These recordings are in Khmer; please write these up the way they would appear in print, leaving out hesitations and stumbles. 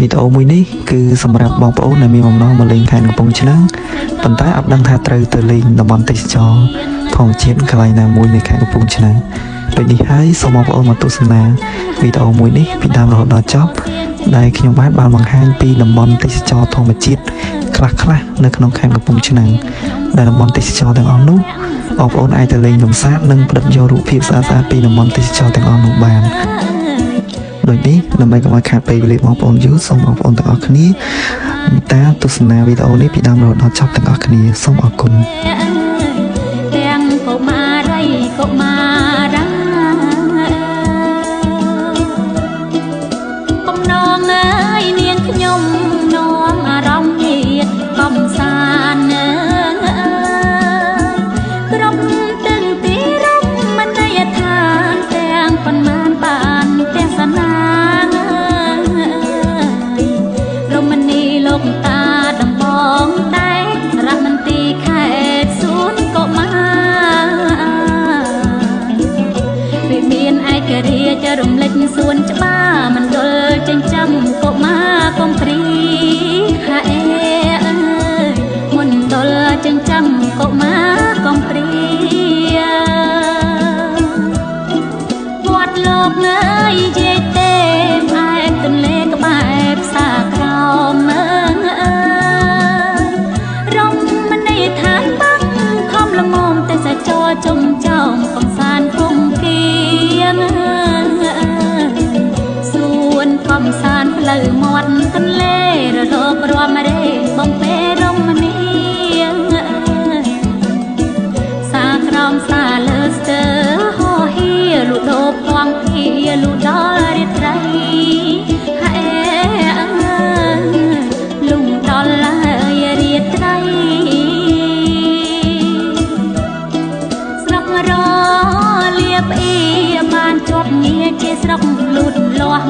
វីដេអូមួយនេះគឺសម្រាប់បងប្អូនដែលមានបំណងមកលេងខេត្តកំពង់ឆ្នាំងប៉ុន្តែអត់ដឹងថាត្រូវទៅលេងតំបន់ទេសចរធម្មជាតិកន្លែងណាមួយនៅខេត្តកំពង់ឆ្នាំងដូចនេះហើយសូមបងប្អូនមកទស្សនាវីដេអូមួយនេះពីដើមរហូតដល់ចប់ដែលខ្ញុំបានបង្ហាញពីតំបន់ទេសចរធម្មជាតិខ្លះៗនៅក្នុងខេត្តកំពង់ឆ្នាំងដែលតំបន់ទេសចរទាំងអស់នោះបងប្អូនអាចទៅលេងកម្សាន្តនិងផ្ដិតយករូបភាពស្អាតៗពីតំបន់ទេសចរទាំងអស់នោះបានដូចនេះដើម្បីកុំឲ្យខាតពេលវេលាបងប្អូនយូរសូមបងប្អូនទាំងអស់គ្នាតាមទស្សនាវីដេអូនេះពីដើមរហូតដល់ចប់ទាំងអស់គ្នាសូមអរគុណទាំងកុមារីកុមារាកំណងអើយនាងខ្ញុំនាំអារម្មណ៍ទៀតកំសាន្តគ្រប់ទាំងទីរំមិនได้ថាទាំងប៉ុន្មានបានទេសនារមណីលោកតាដំបងតែរមន្ទីខេត្តសួនកុមារវិមានឯករាជ្យរំលេចសួនច្បារមណ្ឌលចិញ្ចឹមកុមារកំព្រីហាអេអើយមណ្ឌលចិញ្ចឹមកុមារកំព្រីវត្តលោកអើយយាយទេផ្អែកទន្លេក្បែរផ្សារក្រោមរមណីយដ្ឋានបាក់ខំល្មមទេសចរជុំចោមកំសាន្តគុំគៀងសួនកំសាន្តផ្លូវមាត់ទន្លេរលករមរេបំពេរមណីសាក្រោមសាលើស្ទើហោហៀលូដោពងភីលូដល់រាត្រីហេលុងដល់រាត្រីស្រុករលៀបអ៊ីបានជាប់ងារជាស្រុកលូតលាស់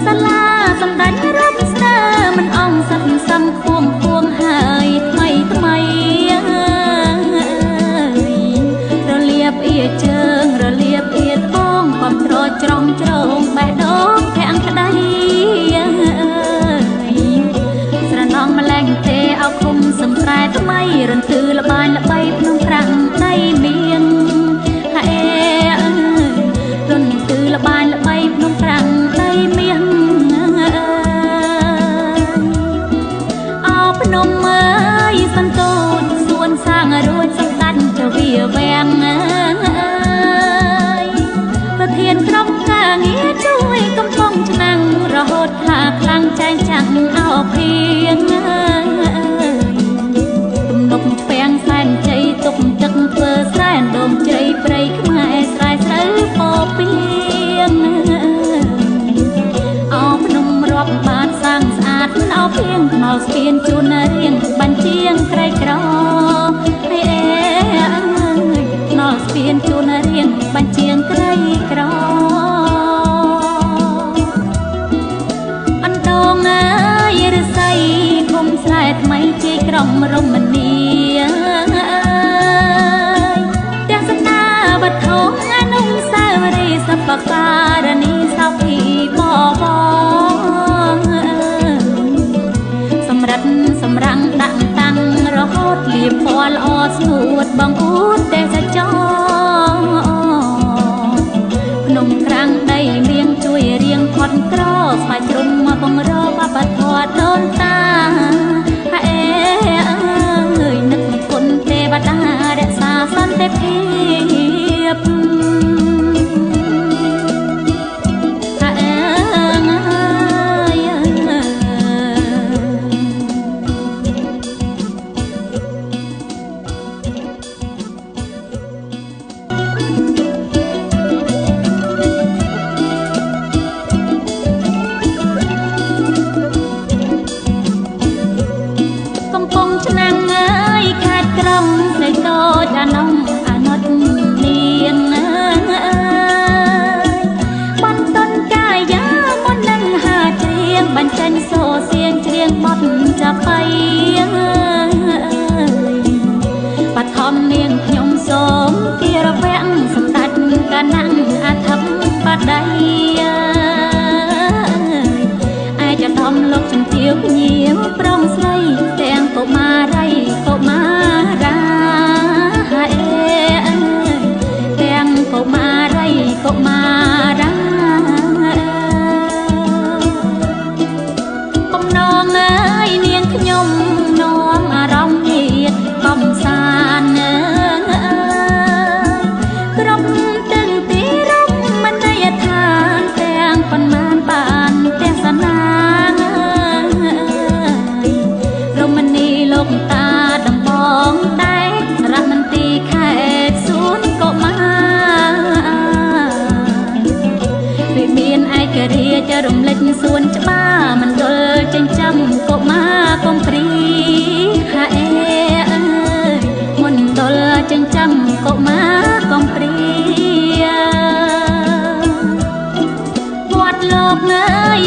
សាលាសម្ដេចរំស្នើមិនអងសន្សំខួងខួងហើយថ្មីរលៀបអ៊ីជើងរលៀបអ៊ីត្បូងកំត្រច្រំច្រងបេះដូងទាំងក្តីស្រណងម្លែងទេអោឃុំសំស្រែថ្មីរន្ទឺល្បាញល្បីភ្នំក្រាំងដៃមៀងហេរន្ទឺល្បាញល្បីភ្នំក្រាំងដៃមៀងអោភ្នំអើយសន្ទូចសួនសាងរួចសម្ដេចចវាវាំងប្រធានក្រុមការងារជួយកំពង់ឆ្នាំងរហូតថាខ្លាំងចែងចាំងអោភៀងទំនុកឆ្ពាំងសែនជ័យទុកទឹកធ្វើស្រែដងជ្រៃព្រៃខ្មែរស្រែស្រូវពោពីងអោភ្នំរាប់បានសាងស្អាតអោភៀងខ្មៅស្ពានជូនរៀងបាញ់ជាងក្រៃក្រហើយខ្មៅស្ពានជូនរៀងបាញ់ជាងក្រៃក្រអណ្ដងអើយរស័យឃុំស្រែថ្មីជាក្រុងរមនីទាំងសតាវត្ថុអនុស្សាវរីយ៍សពការនីសោភីបវងសម្រិតសម្រាំងដាក់តាំងរហូតលៀបពណ៌ល្អ រាจะរំលេចសួនច្បារមិនដុលចិញ្ចឹមកុមារកំព្រីហាអេអើយមន្តដុលចិញ្ចឹមកុមារកំព្រីវត្តលោកអើយ